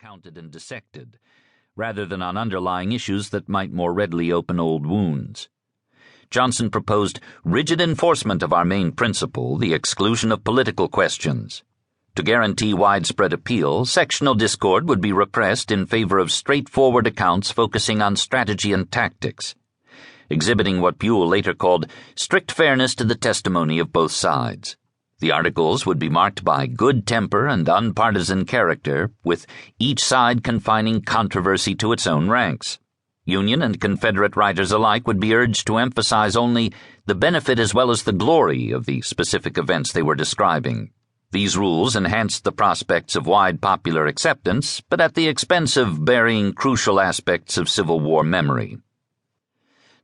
recounted and dissected, rather than on underlying issues that might more readily open old wounds. Johnson proposed rigid enforcement of our main principle, the exclusion of political questions. To guarantee widespread appeal, sectional discord would be repressed in favor of straightforward accounts focusing on strategy and tactics, exhibiting what Buell later called strict fairness to the testimony of both sides. The articles would be marked by good temper and unpartisan character, with each side confining controversy to its own ranks. Union and Confederate writers alike would be urged to emphasize only the benefit as well as the glory of the specific events they were describing. These rules enhanced the prospects of wide popular acceptance, but at the expense of burying crucial aspects of Civil War memory.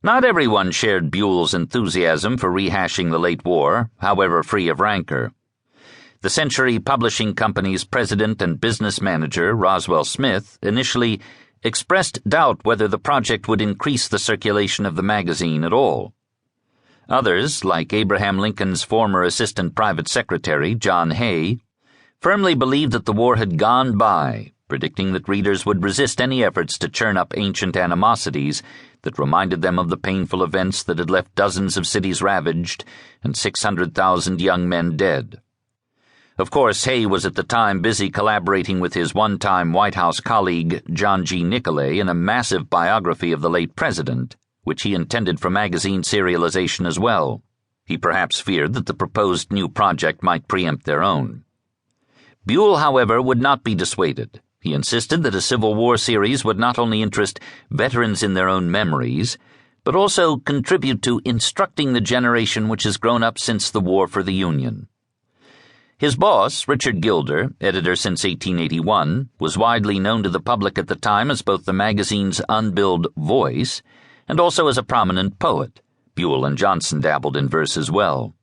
Not everyone shared Buell's enthusiasm for rehashing the late war, however free of rancor. The Century Publishing Company's president and business manager, Roswell Smith, initially expressed doubt whether the project would increase the circulation of the magazine at all. Others, like Abraham Lincoln's former assistant private secretary, John Hay, firmly believed that the war had gone by, predicting that readers would resist any efforts to churn up ancient animosities that reminded them of the painful events that had left dozens of cities ravaged and 600,000 young men dead. Of course, Hay was at the time busy collaborating with his one-time White House colleague John G. Nicolay in a massive biography of the late president, which he intended for magazine serialization as well. He perhaps feared that the proposed new project might preempt their own. Buell, however, would not be dissuaded. He insisted that a Civil War series would not only interest veterans in their own memories, but also contribute to instructing the generation which has grown up since the war for the Union. His boss, Richard Gilder, editor since 1881, was widely known to the public at the time as both the magazine's unbilled voice and also as a prominent poet. Buell and Johnson dabbled in verse as well.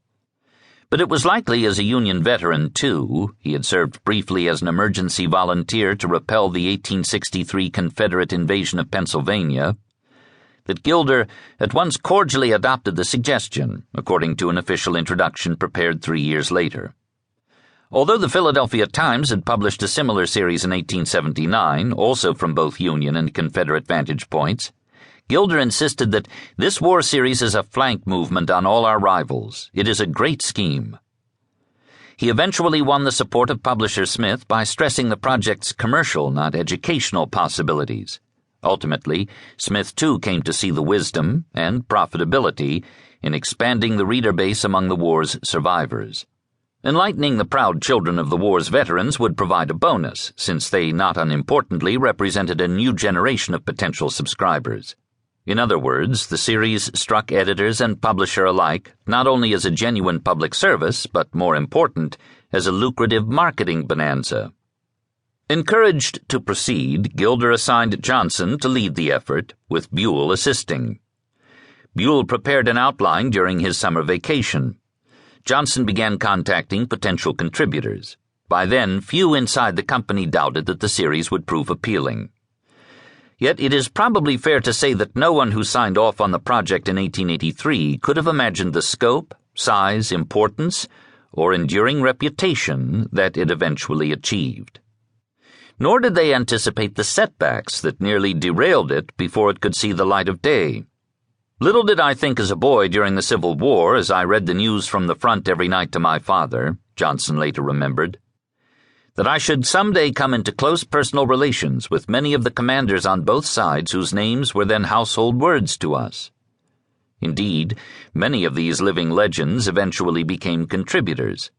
But it was likely as a Union veteran, too, he had served briefly as an emergency volunteer to repel the 1863 Confederate invasion of Pennsylvania, that Gilder at once cordially adopted the suggestion, according to an official introduction prepared 3 years later. Although the Philadelphia Times had published a similar series in 1879, also from both Union and Confederate vantage points, Gilder insisted that this war series is a flank movement on all our rivals. It is a great scheme. He eventually won the support of publisher Smith by stressing the project's commercial, not educational possibilities. Ultimately, Smith too came to see the wisdom and profitability in expanding the reader base among the war's survivors. Enlightening the proud children of the war's veterans would provide a bonus, since they not unimportantly represented a new generation of potential subscribers. In other words, the series struck editors and publisher alike not only as a genuine public service, but more important, as a lucrative marketing bonanza. Encouraged to proceed, Gilder assigned Johnson to lead the effort, with Buell assisting. Buell prepared an outline during his summer vacation. Johnson began contacting potential contributors. By then, few inside the company doubted that the series would prove appealing. Yet it is probably fair to say that no one who signed off on the project in 1883 could have imagined the scope, size, importance, or enduring reputation that it eventually achieved. Nor did they anticipate the setbacks that nearly derailed it before it could see the light of day. Little did I think as a boy during the Civil War, as I read the news from the front every night to my father, Johnson later remembered, that I should someday come into close personal relations with many of the commanders on both sides whose names were then household words to us. Indeed, many of these living legends eventually became contributors,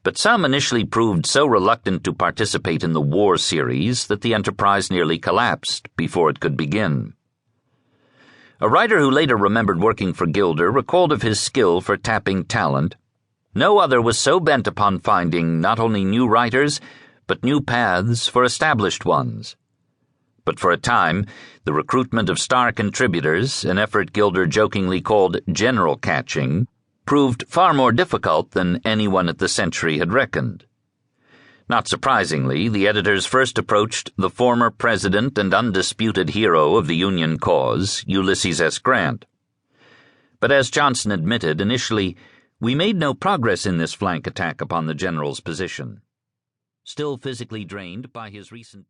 but some initially proved so reluctant to participate in the war series that the enterprise nearly collapsed before it could begin. A writer who later remembered working for Gilder recalled of his skill for tapping talent. No other was so bent upon finding not only new writers, but new paths for established ones. But for a time, the recruitment of star contributors, an effort Gilder jokingly called general catching, proved far more difficult than anyone at the Century had reckoned. Not surprisingly, the editors first approached the former president and undisputed hero of the Union cause, Ulysses S. Grant. But as Johnson admitted initially, we made no progress in this flank attack upon the general's position. Still physically drained by his recent